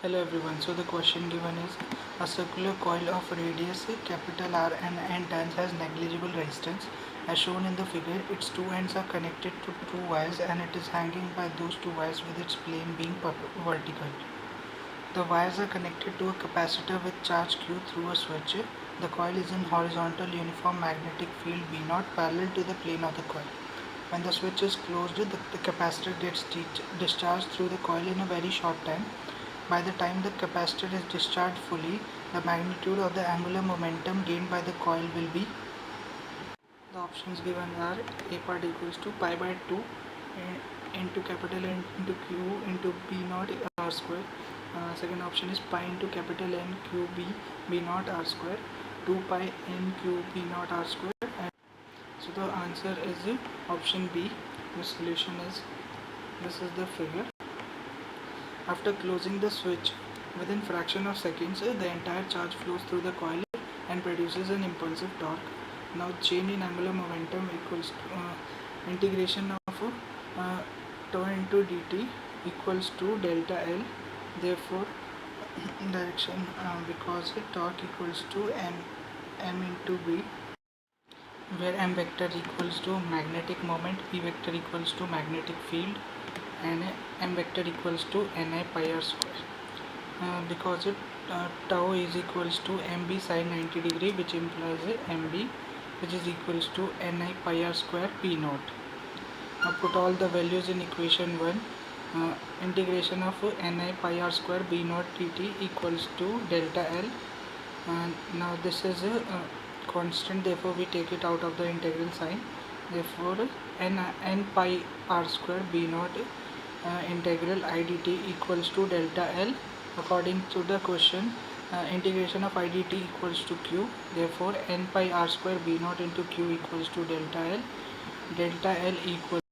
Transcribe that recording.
Hello everyone. So the question given is a circular coil of radius capital R and n turns has negligible resistance. As shown in the figure, its two ends are connected to two wires and it is hanging by those two wires with its plane being vertical. The wires are connected to a capacitor with charge Q through a switch. The coil is in horizontal uniform magnetic field B0 parallel to the plane of the coil. When the switch is closed, the capacitor gets discharged through the coil in a very short time. By the time the capacitor is discharged fully, the magnitude of the angular momentum gained by the coil will be. The options given are A part equals to pi by 2 into capital N into Q into B naught R square. Second option is pi into capital N Q B B naught R square. 2 pi N Q B naught R square. So the answer is option B. The solution is, this is the figure. After closing the switch, within fraction of seconds, the entire charge flows through the coil and produces an impulsive torque. Now change in angular momentum equals to integration of tau into dt equals to delta L. Therefore, direction because torque equals to m into b, where m vector equals to magnetic moment, p vector equals to magnetic field, and m vector equals to ni pi r square. Because tau is equals to mb sin 90 degree, which implies mb, which is equals to ni pi r square p naught. Now put all the values in equation 1. Integration of ni pi r square b naught dt equals to delta L. Now this is a constant, therefore we take it out of the integral sign. Therefore n pi r square b naught integral I dt equals to delta L. According to the question, integration of I dt equals to q. Therefore n pi r square b naught into q equals to delta L. Delta L equals